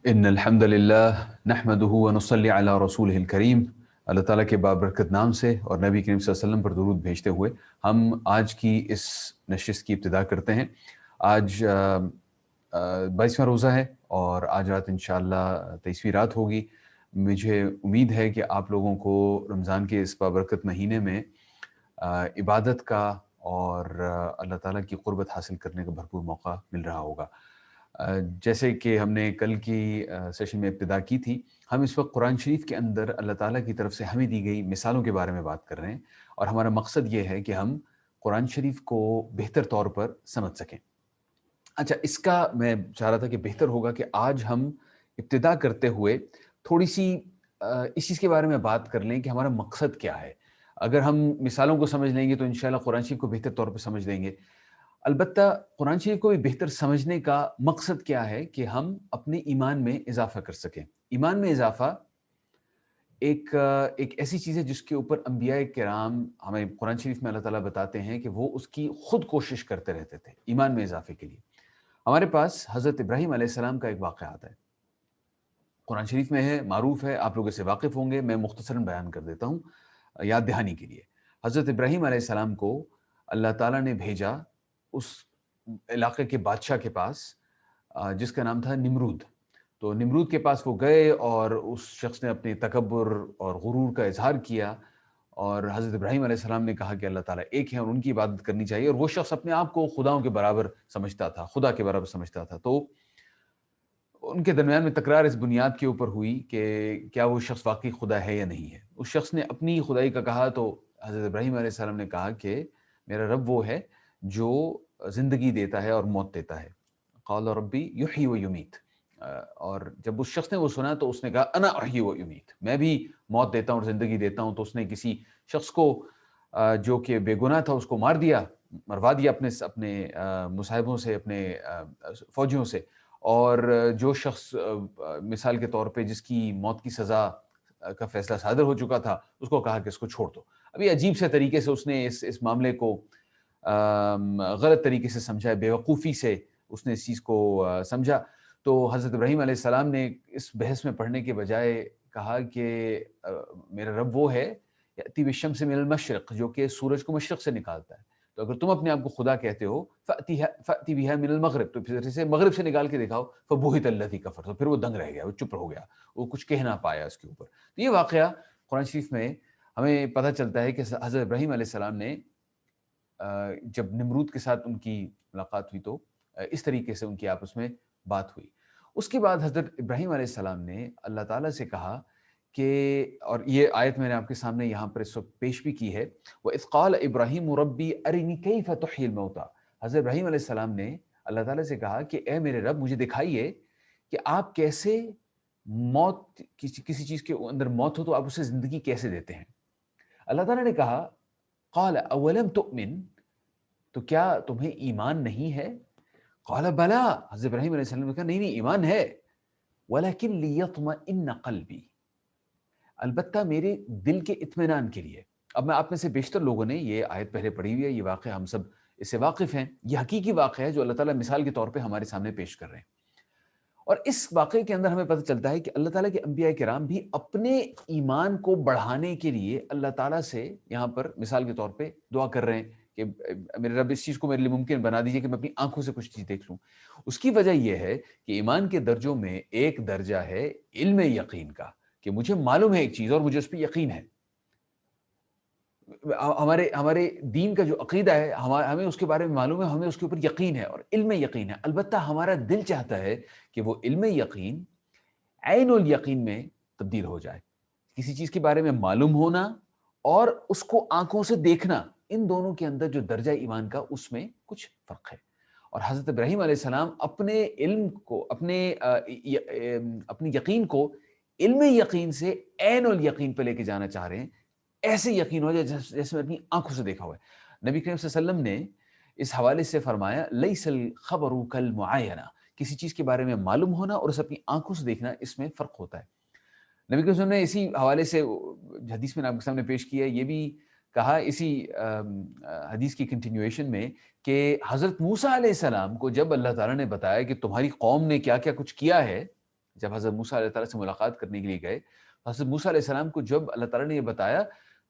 ان الحمد للہ نحمدہ ونصلی علی رسولہ الکریم۔ اللہ تعالیٰ کے بابرکت نام سے اور نبی کریم صلی اللہ علیہ وسلم پر درود بھیجتے ہوئے ہم آج کی اس نشست کی ابتدا کرتے ہیں۔ آج 22واں روزہ ہے اور آج رات انشاءاللہ 23ویں رات ہوگی۔ مجھے امید ہے کہ آپ لوگوں کو رمضان کے اس بابرکت مہینے میں عبادت کا اور اللہ تعالیٰ کی قربت حاصل کرنے کا بھرپور موقع مل رہا ہوگا۔ جیسے کہ ہم نے کل کی سیشن میں ابتدا کی تھی، ہم اس وقت قرآن شریف کے اندر اللہ تعالیٰ کی طرف سے ہمیں دی گئی مثالوں کے بارے میں بات کر رہے ہیں، اور ہمارا مقصد یہ ہے کہ ہم قرآن شریف کو بہتر طور پر سمجھ سکیں۔ اچھا، اس کا میں چاہ رہا تھا کہ بہتر ہوگا کہ آج ہم ابتدا کرتے ہوئے تھوڑی سی اس چیز کے بارے میں بات کر لیں کہ ہمارا مقصد کیا ہے۔ اگر ہم مثالوں کو سمجھ لیں گے تو انشاءاللہ قرآن شریف کو بہتر طور پر سمجھ لیں گے۔ البتہ قرآن شریف کو بھی بہتر سمجھنے کا مقصد کیا ہے کہ ہم اپنے ایمان میں اضافہ کر سکیں۔ ایمان میں اضافہ ایک ایسی چیز ہے جس کے اوپر انبیاء کرام، ہمیں قرآن شریف میں اللہ تعالیٰ بتاتے ہیں کہ وہ اس کی خود کوشش کرتے رہتے تھے ایمان میں اضافے کے لیے۔ ہمارے پاس حضرت ابراہیم علیہ السلام کا ایک واقعہ آتا ہے، قرآن شریف میں ہے، معروف ہے، آپ لوگ اس سے واقف ہوں گے، میں مختصراً بیان کر دیتا ہوں یاد دہانی کے لیے۔ حضرت ابراہیم علیہ السلام کو اللہ تعالیٰ نے بھیجا اس علاقے کے بادشاہ کے پاس جس کا نام تھا نمرود۔ تو نمرود کے پاس وہ گئے اور اس شخص نے اپنے تکبر اور غرور کا اظہار کیا، اور حضرت ابراہیم علیہ السلام نے کہا کہ اللہ تعالیٰ ایک ہے اور ان کی عبادت کرنی چاہیے، اور وہ شخص اپنے آپ کو خداؤں کے برابر سمجھتا تھا، خدا کے برابر سمجھتا تھا۔ تو ان کے درمیان میں تکرار اس بنیاد کے اوپر ہوئی کہ کیا وہ شخص واقعی خدا ہے یا نہیں ہے۔ اس شخص نے اپنی خدائی کا کہا تو حضرت ابراہیم علیہ السلام نے کہا کہ میرا رب وہ ہے جو زندگی دیتا ہے اور موت دیتا ہے۔ قال ربی یحیی و یمیت۔ اور جب اس شخص نے وہ سنا تو اس نے کہا انا احیی و یمیت، میں بھی موت دیتا ہوں اور زندگی دیتا ہوں۔ تو اس نے کسی شخص کو جو کہ بے گناہ تھا اس کو مار دیا، مروا دیا اپنے مصاحبوں سے، اپنے فوجیوں سے۔ اور جو شخص مثال کے طور پہ جس کی موت کی سزا کا فیصلہ صادر ہو چکا تھا، اس کو کہا کہ اس کو چھوڑ دو۔ ابھی عجیب سے طریقے سے اس نے اس معاملے کو غلط طریقے سے سمجھا، بے وقوفی سے اس نے اس چیز کو سمجھا۔ تو حضرت ابراہیم علیہ السلام نے اس بحث میں پڑھنے کے بجائے کہا کہ میرا رب وہ ہے یأتی بالشمس من المشرق، جو کہ سورج کو مشرق سے نکالتا ہے۔ تو اگر تم اپنے آپ کو خدا کہتے ہو فأتی بها من المغرب، تو پھر اسے مغرب سے نکال کے دکھاؤ، فبہت الذی کفر، تو پھر وہ دنگ رہ گیا، وہ چپ ہو گیا، وہ کچھ کہہ نہ پایا اس کے اوپر۔ تو یہ واقعہ قرآن شریف میں ہمیں پتہ چلتا ہے کہ حضرت ابراہیم علیہ السلام نے جب نمرود کے ساتھ ان کی ملاقات ہوئی تو اس طریقے سے ان کی آپس میں بات ہوئی۔ اس کے بعد حضرت ابراہیم علیہ السلام نے اللہ تعالیٰ سے کہا کہ، اور یہ آیت میں نے آپ کے سامنے یہاں پر اس وقت پیش بھی کی ہے، وَإِذْ قَالَ إِبْرَاهِيمُ رَبِّي أَرِنِي كَيْفَ تُحْيِي الْمَوْتَى۔ حضرت ابراہیم علیہ السلام نے اللہ تعالیٰ سے کہا کہ اے میرے رب، مجھے دکھائیے کہ آپ کیسے موت، کسی چیز کے اندر موت ہو تو آپ اسے زندگی کیسے دیتے ہیں۔ اللہ تعالیٰ نے کہا قَالَ أَوَلَمْ تُؤْمِنْ، تو کیا تمہیں ایمان نہیں ہے؟ قَالَ بَلَىٰ، حضرت ابراہیم علیہ السلام نے کہا نہیں ایمان ہے، وَلَكِنْ لِيَطْمَئِنَّ قَلْبِي، البتہ میرے دل کے اطمینان کے لیے۔ اب میں آپ میں سے بیشتر لوگوں نے یہ آیت پہلے پڑھی ہوئی ہے، یہ واقعہ ہم سب اس سے واقف ہیں، یہ حقیقی واقعہ ہے جو اللہ تعالیٰ مثال کے طور پہ ہمارے سامنے پیش کر رہے ہیں۔ اور اس واقعے کے اندر ہمیں پتہ چلتا ہے کہ اللہ تعالیٰ کے انبیاء کرام بھی اپنے ایمان کو بڑھانے کے لیے اللہ تعالیٰ سے یہاں پر مثال کے طور پہ دعا کر رہے ہیں کہ میرے رب اس چیز کو میرے لیے ممکن بنا دیجیے کہ میں اپنی آنکھوں سے کچھ چیز دیکھ لوں۔ اس کی وجہ یہ ہے کہ ایمان کے درجوں میں ایک درجہ ہے علم یقین کا، کہ مجھے معلوم ہے ایک چیز اور مجھے اس پہ یقین ہے۔ ہمارے دین کا جو عقیدہ ہے ہمیں اس کے بارے میں معلوم ہے، ہمیں اس کے اوپر یقین ہے اور علم یقین ہے۔ البتہ ہمارا دل چاہتا ہے کہ وہ علم یقین عین الیقین میں تبدیل ہو جائے۔ کسی چیز کے بارے میں معلوم ہونا اور اس کو آنکھوں سے دیکھنا، ان دونوں کے اندر جو درجہ ایمان کا، اس میں کچھ فرق ہے۔ اور حضرت ابراہیم علیہ السلام اپنے علم کو، اپنی یقین کو علم یقین سے عین الیقین پہ لے کے جانا چاہ رہے ہیں، ایسے یقین ہو جائے جیسے میں اپنی آنکھوں سے دیکھا ہوا ہے۔ نبی کریم صلی اللہ علیہ وسلم نے اس حوالے سے فرمایا لیس الخبر کالمعاینہ، کسی چیز کے بارے میں معلوم ہونا اور اسے اپنی آنکھوں سے دیکھنا، اس میں فرق ہوتا ہے۔ نبی کریم صلی اللہ علیہ وسلم نے اسی حوالے سے حدیث میں آپ کے سامنے پیش کیا، یہ بھی کہا اسی حدیث کی کنٹینیویشن میں کہ حضرت موسیٰ علیہ السلام کو جب اللہ تعالیٰ نے بتایا کہ تمہاری قوم نے کیا کیا کچھ کیا ہے، جب حضرت موسیٰ علیہ تعالیٰ سے ملاقات کرنے کے لیے گئے، حضرت موسیٰ علیہ السلام کو جب اللہ تعالیٰ نے یہ بتایا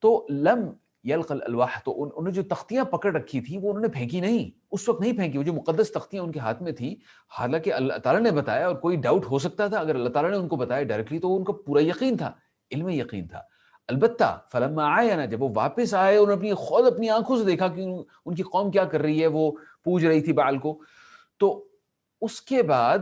تو لم یلق الالواح، تو انہوں نے جو تختیاں پکڑ رکھی تھی وہ انہوں نے پھینکی نہیں، اس وقت نہیں پھینکی، وہ جو مقدس تختیاں ان کے ہاتھ میں تھی، حالانکہ اللہ تعالیٰ نے بتایا اور کوئی ڈاؤٹ ہو سکتا تھا اگر اللہ تعالیٰ نے ان کو بتایا ڈائریکٹلی تو ان کا پورا یقین تھا، علم یقین تھا۔ البتہ فلما آیا، جب وہ واپس آئے انہوں نے خود اپنی آنکھوں سے دیکھا کہ ان کی قوم کیا کر رہی ہے، وہ پوج رہی تھی بعل کو، تو اس کے بعد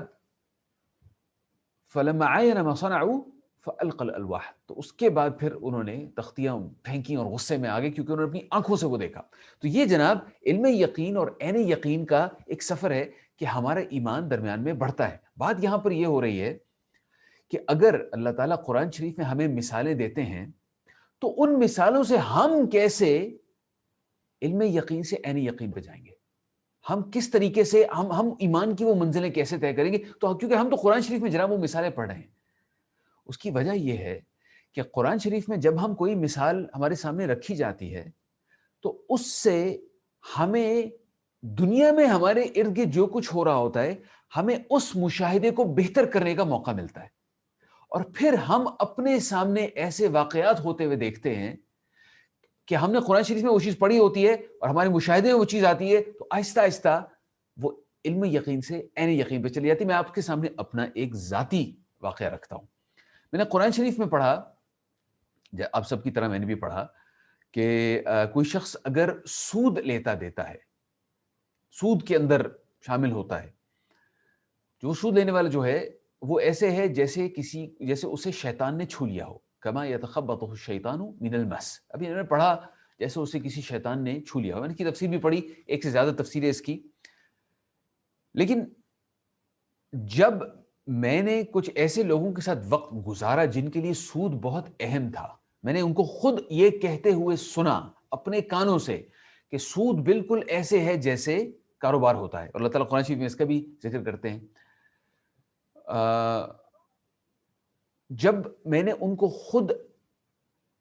فلما عین ما صنعوا فالقى الالواح، تو اس کے بعد پھر انہوں نے تختیاں پھینکی اور غصے میں آگے، کیونکہ انہوں نے اپنی آنکھوں سے وہ دیکھا۔ تو یہ جناب علم یقین اور عین یقین کا ایک سفر ہے کہ ہمارا ایمان درمیان میں بڑھتا ہے۔ بات یہاں پر یہ ہو رہی ہے کہ اگر اللہ تعالیٰ قرآن شریف میں ہمیں مثالیں دیتے ہیں تو ان مثالوں سے ہم کیسے علم یقین سے عین یقین پہ جائیں گے، ہم کس طریقے سے ہم ایمان کی وہ منزلیں کیسے طے کریں گے؟ تو کیونکہ ہم تو قرآن شریف میں جناب وہ مثالیں پڑھ رہے ہیں۔ اس کی وجہ یہ ہے کہ قرآن شریف میں جب ہم کوئی مثال ہمارے سامنے رکھی جاتی ہے تو اس سے ہمیں دنیا میں ہمارے ارد گرد جو کچھ ہو رہا ہوتا ہے ہمیں اس مشاہدے کو بہتر کرنے کا موقع ملتا ہے، اور پھر ہم اپنے سامنے ایسے واقعات ہوتے ہوئے دیکھتے ہیں کہ ہم نے قرآن شریف میں وہ چیز پڑھی ہوتی ہے اور ہمارے مشاہدے میں وہ چیز آتی ہے، تو آہستہ آہستہ وہ علم یقین سے عین یقین پہ چلی جاتی ہے۔ میں آپ کے سامنے اپنا ایک ذاتی واقعہ رکھتا ہوں۔ میں نے قرآن شریف میں پڑھا، آپ سب کی طرح میں نے بھی پڑھا کہ کوئی شخص اگر سود لیتا دیتا ہے، سود کے اندر شامل ہوتا ہے، جو سود لینے والا جو ہے وہ ایسے ہے جیسے اسے شیطان نے چھو لیا ہو، کما یتخبطہ الشیطان من المس، ابھی میں نے پڑھا جیسے اسے کسی شیطان نے چھو لیا ہو۔ میں نے کی تفسیر بھی پڑھی، ایک سے زیادہ تفسیر ہے اس کی، لیکن جب میں نے کچھ ایسے لوگوں کے ساتھ وقت گزارا جن کے لیے سود بہت اہم تھا، میں نے ان کو خود یہ کہتے ہوئے سنا اپنے کانوں سے کہ سود بالکل ایسے ہے جیسے کاروبار ہوتا ہے، اور اللہ تعالیٰ قرآن شریف میں اس کا بھی ذکر کرتے ہیں۔ جب میں نے ان کو خود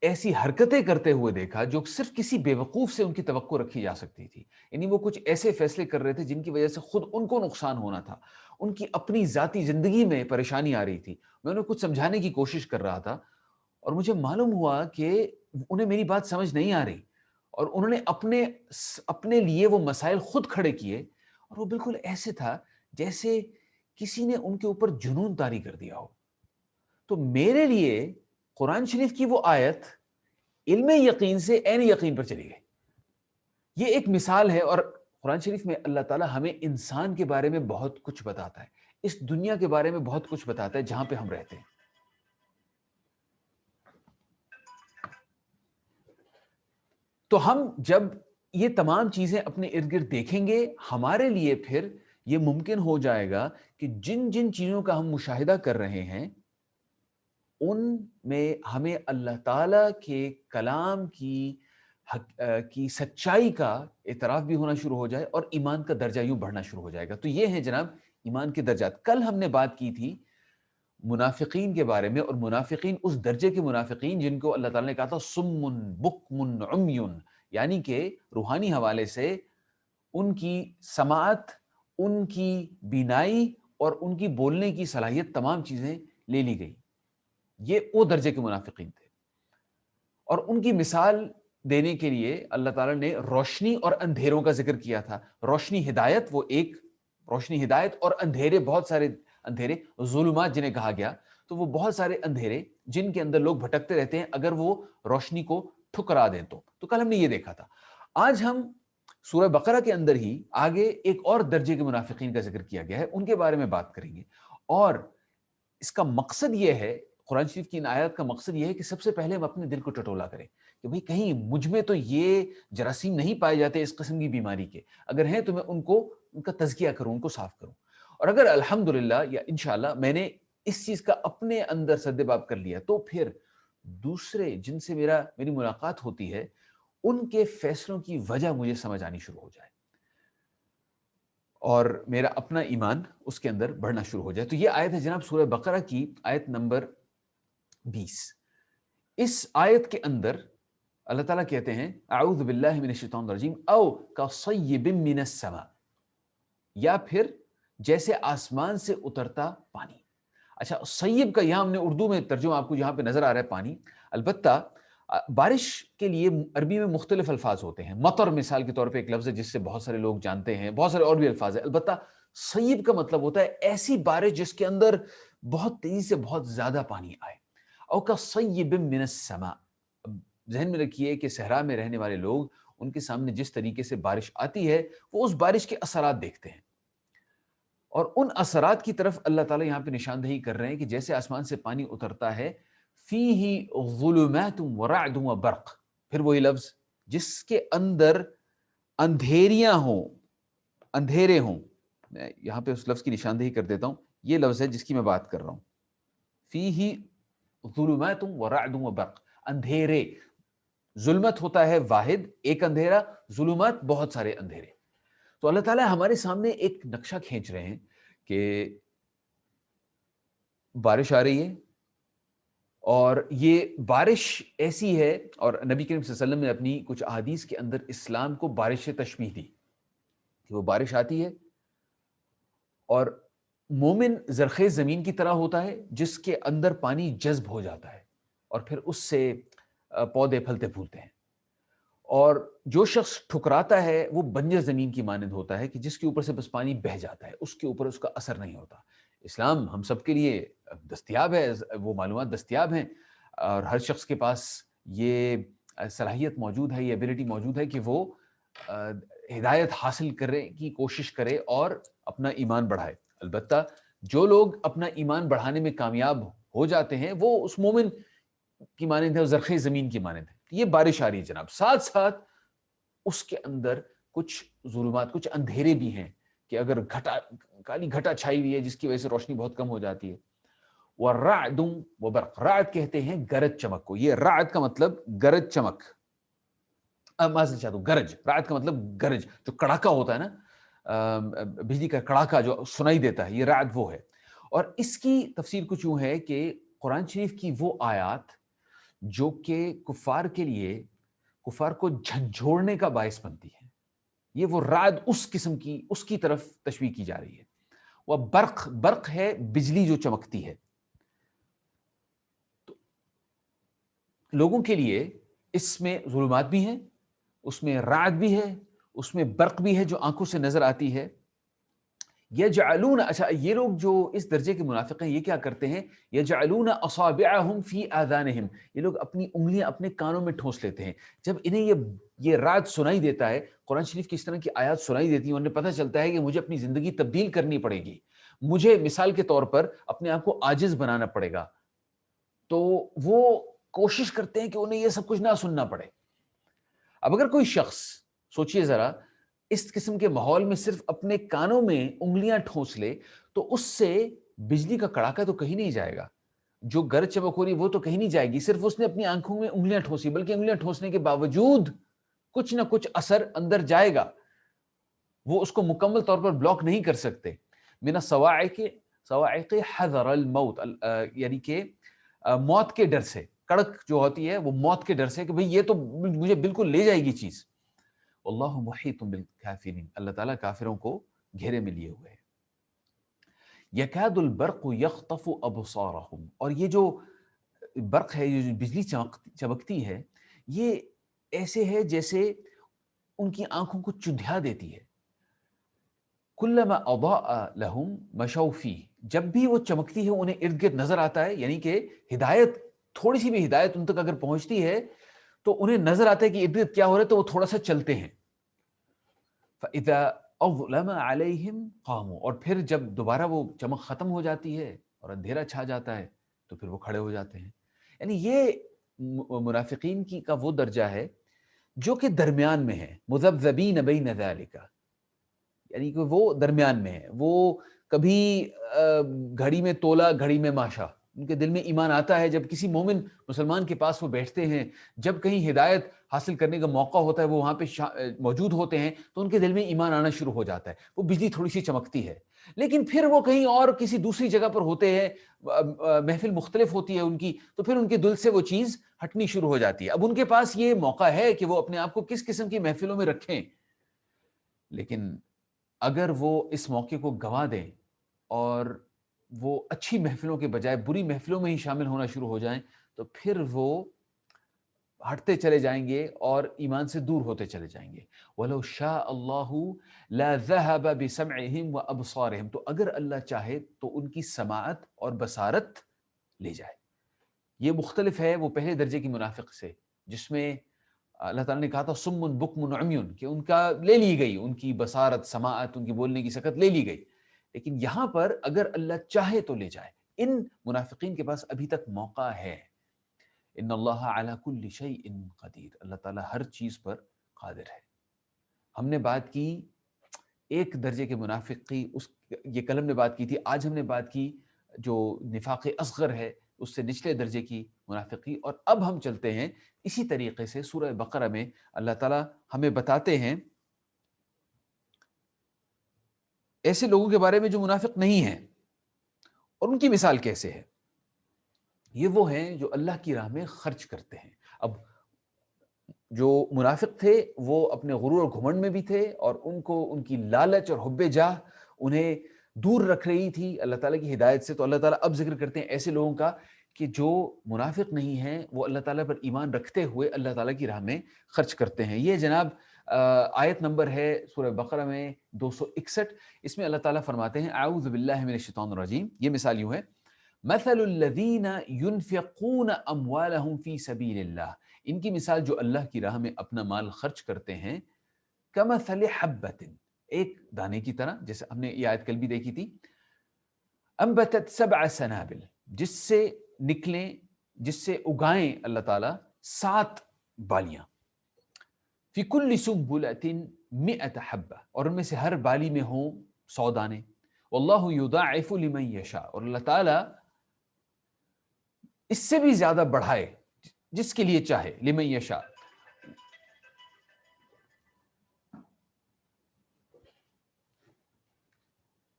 ایسی حرکتیں کرتے ہوئے دیکھا جو صرف کسی بیوقوف سے ان کی توقع رکھی جا سکتی تھی، یعنی وہ کچھ ایسے فیصلے کر رہے تھے جن کی وجہ سے خود ان کو نقصان ہونا تھا، ان کی اپنی ذاتی زندگی میں پریشانی آ رہی تھی، میں انہیں کچھ سمجھانے کی کوشش کر رہا تھا اور مجھے معلوم ہوا کہ انہیں میری بات سمجھ نہیں آ رہی، اور انہوں نے اپنے لیے وہ مسائل خود کھڑے کیے، اور وہ بالکل ایسے تھا جیسے کسی نے ان کے اوپر جنون طاری کر دیا ہو۔ تو میرے لیے قرآن شریف کی وہ آیت علم یقین سے عین یقین پر چلی گئی۔ یہ ایک مثال ہے، اور قرآن شریف میں اللہ تعالیٰ ہمیں انسان کے بارے میں بہت کچھ بتاتا ہے، اس دنیا کے بارے میں بہت کچھ بتاتا ہے جہاں پہ ہم رہتے ہیں۔ تو ہم جب یہ تمام چیزیں اپنے ارد گرد دیکھیں گے، ہمارے لیے پھر یہ ممکن ہو جائے گا کہ جن جن چیزوں کا ہم مشاہدہ کر رہے ہیں ان میں ہمیں اللہ تعالیٰ کے کلام کی سچائی کا اعتراف بھی ہونا شروع ہو جائے، اور ایمان کا درجہ یوں بڑھنا شروع ہو جائے گا۔ تو یہ ہے جناب ایمان کے درجات۔ کل ہم نے بات کی تھی منافقین کے بارے میں، اور منافقین اس درجے کے منافقین جن کو اللہ تعالیٰ نے کہا تھا سم بکم عمی، یعنی کہ روحانی حوالے سے ان کی سماعت، ان کی بینائی اور ان کی بولنے کی صلاحیت تمام چیزیں لے لی گئی، یہ وہ درجے کے منافقین تھے۔ اور ان کی مثال دینے کے لیے اللہ تعالیٰ نے روشنی اور اندھیروں کا ذکر کیا تھا۔ روشنی ہدایت، وہ ایک روشنی ہدایت، اور اندھیرے بہت سارے اندھیرے، ظلمات جنہیں کہا گیا، تو وہ بہت سارے اندھیرے جن کے اندر لوگ بھٹکتے رہتے ہیں اگر وہ روشنی کو ٹھکرا دیں تو کل ہم نے یہ دیکھا تھا۔ آج ہم سورہ بقرہ کے اندر ہی آگے ایک اور درجے کے منافقین کا ذکر کیا گیا ہے، ان کے بارے میں بات کریں گے، اور اس کا مقصد یہ ہے، قرآن شریف کی ان آیات کا مقصد یہ ہے کہ سب سے پہلے ہم اپنے دل کو ٹٹولا کریں کہ بھئی کہیں مجھ میں تو یہ جراثیم نہیں پائے جاتے اس قسم کی بیماری کے، اگر ہیں تو میں ان کا تزکیہ کروں، ان کو صاف کروں۔ اور اگر الحمدللہ یا انشاءاللہ میں نے اس چیز کا اپنے اندر سدباب کر لیا، تو پھر دوسرے جن سے میری ملاقات ہوتی ہے ان کے فیصلوں کی وجہ مجھے سمجھ آنی شروع ہو جائے، اور میرا اپنا ایمان اس کے اندر بڑھنا شروع ہو جائے۔ تو یہ آیت ہے جناب سورہ بقرہ کی آیت نمبر 20۔ اس آیت کے اندر اللہ تعالیٰ کہتے ہیں اعوذ باللہ من الشیطان الرجیم او کصیب من السماء، یا پھر جیسے آسمان سے اترتا پانی۔ اچھا سیب کا یہاں ہم نے اردو میں ترجمہ آپ کو یہاں پہ نظر آ رہا ہے پانی. البتہ بارش کے لیے عربی میں مختلف الفاظ ہوتے ہیں. مطر مثال کے طور پہ ایک لفظ ہے جس سے بہت سارے لوگ جانتے ہیں, بہت سارے اور بھی الفاظ ہیں. البتہ سیب کا مطلب ہوتا ہے ایسی بارش جس کے اندر بہت تیزی سے بہت زیادہ پانی آئے. او کصیب من السماء. ذہن میں رکھیے کہ صحرا میں رہنے والے لوگ, ان کے سامنے جس طریقے سے بارش آتی ہے وہ اس بارش کے اثرات دیکھتے ہیں, اور ان اثرات کی طرف اللہ تعالیٰ یہاں پہ نشاندہی کر رہے ہیں کہ جیسے آسمان سے پانی اترتا ہے, فیہ ظلمات ورعد وبرق. پھر وہی لفظ جس کے اندر اندھیریاں ہوں, اندھیرے ہوں. میں یہاں پہ اس لفظ کی نشاندہی کر دیتا ہوں, یہ لفظ ہے جس کی میں بات کر رہا ہوں. فیہ ظلمات ورعد وبرق, اندھیرے. ظلمت ہوتا ہے واحد ایک اندھیرا, ظلمات بہت سارے اندھیرے. تو اللہ تعالیٰ ہمارے سامنے ایک نقشہ کھینچ رہے ہیں کہ بارش آ رہی ہے, اور یہ بارش ایسی ہے, اور نبی کریم صلی اللہ علیہ وسلم نے اپنی کچھ احادیث کے اندر اسلام کو بارش سے تشبیہ دی کہ وہ بارش آتی ہے اور مومن زرخیز زمین کی طرح ہوتا ہے جس کے اندر پانی جذب ہو جاتا ہے اور پھر اس سے پودے پھلتے پھولتے ہیں. اور جو شخص ٹھکراتا ہے وہ بنجر زمین کی مانند ہوتا ہے کہ جس کے اوپر سے بس پانی بہہ جاتا ہے, اس کے اوپر اس کا اثر نہیں ہوتا. اسلام ہم سب کے لیے دستیاب ہے, وہ معلومات دستیاب ہیں, اور ہر شخص کے پاس یہ صلاحیت موجود ہے, یہ ایبلٹی موجود ہے کہ وہ ہدایت حاصل کرنے کی کوشش کرے اور اپنا ایمان بڑھائے. البتہ جو لوگ اپنا ایمان بڑھانے میں کامیاب ہو جاتے ہیں وہ اس مومن کی مانند ہے, زرخیز زمین کی مانند ہے. یہ بارش آ رہی ہے جناب, ساتھ ساتھ اس کے اندر کچھ ظلمات, کچھ اندھیرے بھی ہیں کہ اگر کالی گھٹا چھائی ہوئی ہے جس کی وجہ سے روشنی بہت کم ہو جاتی ہے. وَرَعْدٌ وَبَرْقٌ, رعد کہتے ہیں گرج چمک کو. یہ رعد کا مطلب گرج چمک, معذرت چاہتا ہوں, گرج. رعد کا مطلب گرج, جو کڑاکا ہوتا ہے نا, بجلی کا کڑاکا جو سنائی دیتا ہے, یہ رعد وہ ہے. اور اس کی تفسیر کچھ یوں ہے کہ قرآن شریف کی وہ آیات جو کہ کفار کے لیے, کفار کو جھنجھوڑنے کا باعث بنتی ہے, یہ وہ رعد اس قسم کی, اس کی طرف تشبیہ کی جا رہی ہے. وہ برق, برق ہے بجلی جو چمکتی ہے. تو لوگوں کے لیے اس میں ظلمات بھی ہیں, اس میں رعد بھی ہے, اس میں برق بھی ہے جو آنکھوں سے نظر آتی ہے. یجعلون, اچھا یہ لوگ جو اس درجے کے منافق ہیں یہ کیا کرتے ہیں, یجعلون اصابعهم فی آذانہم, یہ لوگ اپنی انگلیاں اپنے کانوں میں ٹھونس لیتے ہیں جب انہیں یہ رعد سنائی دیتا ہے. قرآن شریف کی اس طرح کی آیات سنائی دیتی ہیں, انہیں پتہ چلتا ہے کہ مجھے اپنی زندگی تبدیل کرنی پڑے گی, مجھے مثال کے طور پر اپنے آپ کو عاجز بنانا پڑے گا. تو وہ کوشش کرتے ہیں کہ انہیں یہ سب کچھ نہ سننا پڑے. اب اگر کوئی شخص, سوچئے ذرا, اس قسم کے ماحول میں صرف اپنے کانوں میں انگلیاں ٹھونس لے تو اس سے بجلی کا کڑاکا تو کہیں نہیں جائے گا, جو گرج چمک ہو رہی وہ تو کہیں نہیں جائے گی, صرف اس نے اپنی آنکھوں میں انگلیاں ٹھونسی, بلکہ انگلیاں ٹھونسنے کے باوجود کچھ نہ کچھ اثر اندر جائے گا, وہ اس کو مکمل طور پر بلاک نہیں کر سکتے. من الصواعق حذر الموت, یعنی کہ موت کے ڈر سے, کڑک جو ہوتی ہے وہ موت کے ڈر سے کہ بھئی یہ تو مجھے بالکل لے جائے گی چیز. واللہ محیط بالکافرین, اللہ تعالیٰ کافروں کو گھیرے میں لیے ہوئے ہیں. یکاد البرق یخطف ابصارہم, اور یہ جو برق ہے, یہ جو بجلی چمکتی ہے, یہ ایسے ہے جیسے ان کی آنکھوں کو چندھیا دیتی ہے. کلما اضاء لہم مشوا فیہ, جب بھی وہ چمکتی ہے انہیں ارد گرد نظر آتا ہے, یعنی کہ ہدایت, تھوڑی سی بھی ہدایت ان تک اگر پہنچتی ہے تو انہیں نظر آتا ہے کہ ارد گرد کیا ہو رہا ہے, تو وہ تھوڑا سا چلتے ہیں. فَإِذَا أَظْلَمَ عَلَيْهِمْ قَامُوا, اور پھر جب دوبارہ وہ چمک ختم ہو جاتی ہے اور اندھیرا چھا جاتا ہے تو پھر وہ کھڑے ہو جاتے ہیں. یعنی یہ منافقین کی کا وہ درجہ ہے جو کہ درمیان میں ہے, مذبذبین بین ذالک, یعنی کہ وہ درمیان میں ہے. وہ کبھی گھڑی میں تولا گھڑی میں ماشا, ان کے دل میں ایمان آتا ہے جب کسی مومن مسلمان کے پاس وہ بیٹھتے ہیں, جب کہیں ہدایت حاصل کرنے کا موقع ہوتا ہے وہ وہاں پہ موجود ہوتے ہیں تو ان کے دل میں ایمان آنا شروع ہو جاتا ہے. وہ بجلی تھوڑی سی چمکتی ہے, لیکن پھر وہ کہیں اور کسی دوسری جگہ پر ہوتے ہیں, محفل مختلف ہوتی ہے ان کی, تو پھر ان کے دل سے وہ چیز ہٹنی شروع ہو جاتی ہے. اب ان کے پاس یہ موقع ہے کہ وہ اپنے آپ کو کس قسم کی محفلوں میں رکھیں, لیکن اگر وہ اس موقع کو گنوا دیں اور وہ اچھی محفلوں کے بجائے بری محفلوں میں ہی شامل ہونا شروع ہو جائیں تو پھر وہ ہٹتے چلے جائیں گے اور ایمان سے دور ہوتے چلے جائیں گے. وَلَوْ شَاءَ اللَّهُ لَذَهَبَ بِسَمْعِهِمْ وَأَبْصَارِهِمْ، تو اگر اللہ چاہے تو ان کی سماعت اور بصارت لے جائے. یہ مختلف ہے وہ پہلے درجے کی منافق سے جس میں اللہ تعالیٰ نے کہا تھا سم بکم عمیون، کہ ان کا لے لی گئی، ان کی بصارت، سماعت، ان کی بولنے کی سکت لے لی گئی. لیکن یہاں پر اگر اللہ چاہے تو لے جائے. ان منافقین کے پاس ابھی تک موقع ہے. ان اللہ علی کل شیء قدیر، اللہ تعالیٰ ہر چیز پر قادر ہے. ہم نے بات کی ایک درجے کے منافق کی، یہ کلم نے بات کی تھی. آج ہم نے بات کی جو نفاق اصغر ہے اس سے نچلے درجے کی منافقی. اور اب ہم چلتے ہیں اسی طریقے سے سورہ بقرہ میں اللہ تعالیٰ ہمیں بتاتے ہیں ایسے لوگوں کے بارے میں جو منافق نہیں ہیں اور ان کی مثال کیسے ہے. یہ وہ ہیں جو اللہ کی راہ میں خرچ کرتے ہیں. اب جو منافق تھے وہ اپنے غرور اور گھمنڈ میں بھی تھے اور ان کو ان کی لالچ اور حب جاہ انہیں دور رکھ رہی تھی اللہ تعالیٰ کی ہدایت سے. تو اللہ تعالیٰ اب ذکر کرتے ہیں ایسے لوگوں کا کہ جو منافق نہیں ہیں، وہ اللہ تعالیٰ پر ایمان رکھتے ہوئے اللہ تعالیٰ کی راہ میں خرچ کرتے ہیں. یہ جناب آیت نمبر ہے سورہ بقرہ میں 261. اس میں اللہ تعالیٰ فرماتے ہیں اعوذ باللہ من الشیطان الرجیم. یہ مثال یوں ہے مثل الذین ينفقون اموالهم فی سبیل اللہ، ان کی مثال جو اللہ کی راہ میں اپنا مال خرچ کرتے ہیں، کمثل حبۃ، ایک دانے کی طرح، جیسے ہم نے یہ آیت کل بھی دیکھی تھی، انبتت 7 سنابل، جس سے نکلیں، جس سے اگائیں اللہ تعالیٰ 7 بالیاں، فی کل سنبلۃ 100 حبہ، اور ان میں سے ہر بالی میں ہوں 100 دانے. واللہ یضاعف لمن یشاء، اور اللہ تعالیٰ اس سے بھی زیادہ بڑھائے جس کے لیے چاہے. لمن یشاء،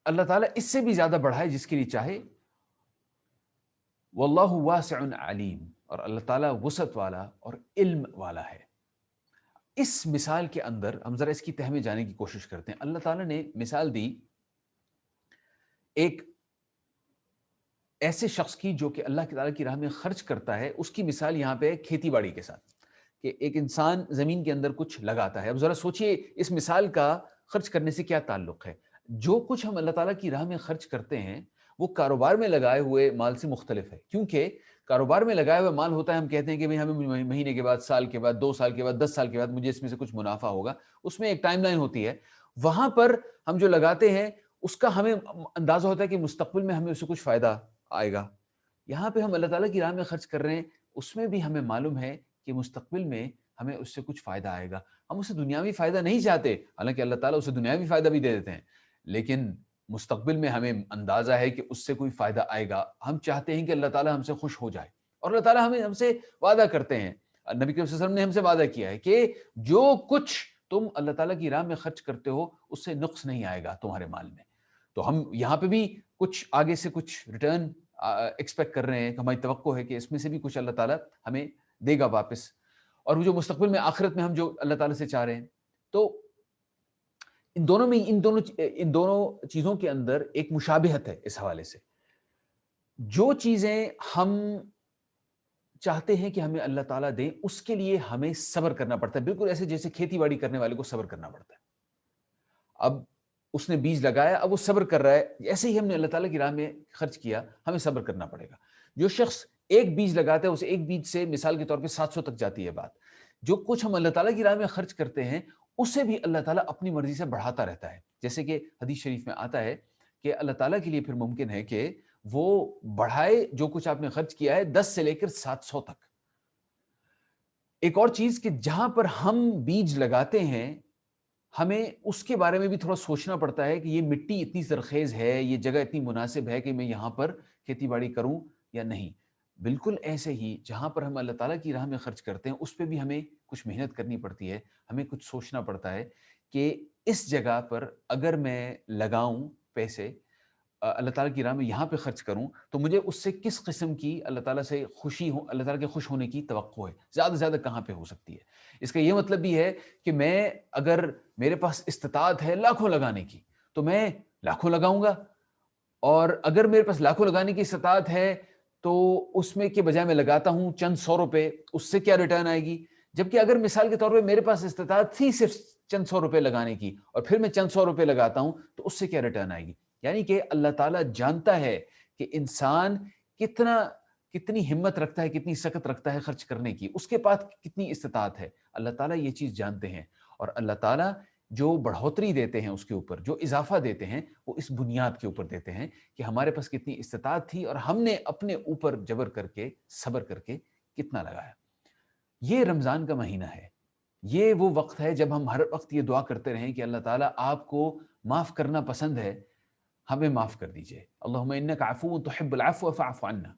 اللہ تعالیٰ اس سے بھی زیادہ بڑھائے جس کے لیے چاہے. واللہ واسع علیم، اور اللہ تعالیٰ وسعت والا اور علم والا ہے. اس مثال کے اندر ہم ذرا اس کی تہ میں جانے کی کوشش کرتے ہیں. اللہ تعالیٰ نے مثال دی ایک ایسے شخص کی جو کہ اللہ کی تعالیٰ کی راہ میں خرچ کرتا ہے. اس کی مثال یہاں پہ کھیتی باڑی کے ساتھ، کہ ایک انسان زمین کے اندر کچھ لگاتا ہے. اب ذرا سوچئے اس مثال کا خرچ کرنے سے کیا تعلق ہے. جو کچھ ہم اللہ تعالیٰ کی راہ میں خرچ کرتے ہیں وہ کاروبار میں لگائے ہوئے مال سے مختلف ہے، کیونکہ کاروبار میں لگائے ہوئے مال ہوتا ہے، ہم کہتے ہیں کہ بھئی ہمیں مہینے کے بعد، سال کے بعد، 2 سال کے بعد، 10 سال کے بعد مجھے اس میں سے کچھ منافع ہوگا. اس میں ایک ٹائم لائن ہوتی ہے. وہاں پر ہم جو لگاتے ہیں اس کا ہمیں اندازہ ہوتا ہے کہ مستقبل میں ہمیں اس سے کچھ فائدہ آئے گا. یہاں پہ ہم اللہ تعالیٰ کی راہ میں خرچ کر رہے ہیں، اس میں بھی ہمیں معلوم ہے کہ مستقبل میں ہمیں اس سے کچھ فائدہ آئے گا. ہم اسے دنیاوی فائدہ نہیں چاہتے، حالانکہ اللہ تعالیٰ اسے دنیاوی فائدہ بھی دے دیتے ہیں، لیکن مستقبل میں ہمیں اندازہ ہے کہ اس سے کوئی فائدہ آئے گا. ہم چاہتے ہیں کہ اللہ تعالیٰ ہم سے خوش ہو جائے، اور اللہ تعالیٰ ہم سے وعدہ کرتے ہیں، نبی کریم صلی اللہ علیہ وسلم نے ہم سے وعدہ کیا ہے کہ جو کچھ تم اللہ تعالیٰ کی راہ میں خرچ کرتے ہو اس سے نقص نہیں آئے گا تمہارے مال میں. تو ہم یہاں پہ بھی کچھ آگے سے کچھ ریٹرن ایکسپیکٹ کر رہے ہیں، ہماری توقع ہے کہ اس میں سے بھی کچھ اللہ تعالیٰ ہمیں دے گا واپس، اور وہ جو مستقبل میں آخرت میں ہم جو اللہ تعالیٰ سے چاہ رہے ہیں. تو ان دونوں چیزوں کے اندر ایک مشابہت ہے. اس حوالے سے جو چیزیں ہم چاہتے ہیں کہ ہمیں اللہ تعالیٰ دیں، اس کے لیے ہمیں صبر کرنا پڑتا ہے، بالکل ایسے جیسے کھیتی باڑی کرنے والے کو صبر کرنا پڑتا ہے. اب اس نے بیج لگایا، اب وہ صبر کر رہا ہے، ایسے ہی ہم نے اللہ تعالیٰ کی راہ میں خرچ کیا، ہمیں صبر کرنا پڑے گا. جو شخص ایک بیج لگاتا ہے اسے ایک بیج سے مثال کے طور پہ 700 تک جاتی ہے بات. جو کچھ ہم اللہ تعالیٰ کی راہ میں خرچ کرتے ہیں اسے بھی اللہ تعالیٰ اپنی مرضی سے بڑھاتا رہتا ہے. جیسے کہ حدیث شریف میں آتا ہے کہ اللہ تعالیٰ کے لیے پھر ممکن ہے کہ وہ بڑھائے جو کچھ آپ نے خرچ کیا ہے 10 سے لے کر 700 تک. ایک اور چیز کہ جہاں پر ہم بیج لگاتے ہیں ہمیں اس کے بارے میں بھی تھوڑا سوچنا پڑتا ہے کہ یہ مٹی اتنی زرخیز ہے، یہ جگہ اتنی مناسب ہے کہ میں یہاں پر کھیتی باڑی کروں یا نہیں. بالکل ایسے ہی جہاں پر ہم اللہ تعالیٰ کی راہ میں خرچ کرتے ہیں اس پہ بھی ہمیں کچھ محنت کرنی پڑتی ہے، ہمیں کچھ سوچنا پڑتا ہے کہ اس جگہ پر اگر میں لگاؤں پیسے اللہ تعالیٰ کی راہ میں یہاں پہ خرچ کروں تو مجھے اس سے کس قسم کی اللہ تعالیٰ سے خوشی ہو، اللہ تعالیٰ کے خوش ہونے کی توقع ہے، زیادہ سے زیادہ کہاں پہ ہو سکتی ہے. اس کا یہ مطلب بھی ہے کہ میں اگر میرے پاس استطاعت ہے لاکھوں لگانے کی تو میں لاکھوں لگاؤں گا، اور اگر میرے پاس لاکھوں لگانے کی استطاعت ہے تو اس میں کے بجائے میں لگاتا ہوں چند 100 روپے، اس سے کیا ریٹرن آئے گی؟ جبکہ اگر مثال کے طور پہ میرے پاس استطاعت تھی صرف چند 100 روپے لگانے کی، اور پھر میں چند 100 روپے لگاتا ہوں تو اس سے کیا ریٹرن آئے گی؟ یعنی کہ اللہ تعالیٰ جانتا ہے کہ انسان کتنی ہمت رکھتا ہے، کتنی سخت رکھتا ہے خرچ کرنے کی، اس کے پاس کتنی استطاعت ہے، اللہ تعالیٰ یہ چیز جانتے ہیں۔ اور اللہ تعالیٰ جو بڑھوتری دیتے ہیں اس کے اوپر، جو اضافہ دیتے ہیں، وہ اس بنیاد کے اوپر دیتے ہیں کہ ہمارے پاس کتنی استطاعت تھی اور ہم نے اپنے اوپر جبر کر کے، صبر کر کے کتنا لگایا۔ یہ رمضان کا مہینہ ہے، یہ وہ وقت ہے جب ہم ہر وقت یہ دعا کرتے رہیں کہ اللہ تعالیٰ آپ کو معاف کرنا پسند ہے، ہمیں معاف کر دیجئے، اللہم انک عفو تحب العفو فاعف عنا۔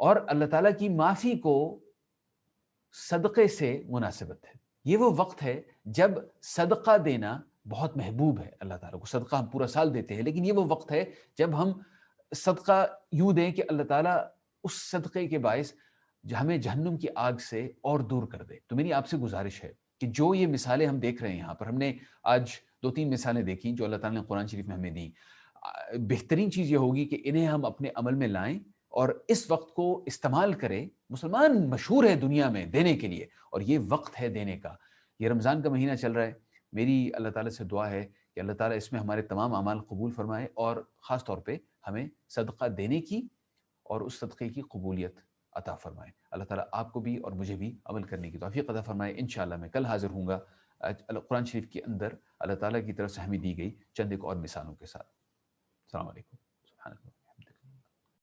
اور اللہ تعالیٰ کی معافی کو صدقے سے مناسبت ہے۔ یہ وہ وقت ہے جب صدقہ دینا بہت محبوب ہے اللہ تعالیٰ کو۔ صدقہ ہم پورا سال دیتے ہیں، لیکن یہ وہ وقت ہے جب ہم صدقہ یوں دیں کہ اللہ تعالیٰ اس صدقے کے باعث ہمیں جہنم کی آگ سے اور دور کر دے۔ تو میری آپ سے گزارش ہے کہ جو یہ مثالیں ہم دیکھ رہے ہیں یہاں پر، ہم نے آج 2-3 مثالیں دیکھی جو اللہ تعالیٰ نے قرآن شریف میں ہمیں دیں، بہترین چیز یہ ہوگی کہ انہیں ہم اپنے عمل میں لائیں اور اس وقت کو استعمال کریں۔ مسلمان مشہور ہے دنیا میں دینے کے لیے، اور یہ وقت ہے دینے کا۔ یہ رمضان کا مہینہ چل رہا ہے، میری اللہ تعالیٰ سے دعا ہے کہ اللہ تعالیٰ اس میں ہمارے تمام اعمال قبول فرمائے، اور خاص طور پہ ہمیں صدقہ دینے کی اور اس صدقے کی قبولیت عطا فرمائے۔ اللہ تعالیٰ آپ کو بھی اور مجھے بھی عمل کرنے کی توفیق عطا فرمائے۔ انشاءاللہ میں کل حاضر ہوں گا قرآن شریف کے اندر اللہ تعالیٰ کی طرف سے ہمیں دی گئی چند ایک اور مثالوں کے ساتھ۔ السلام علیکم۔ سبحان اللہ۔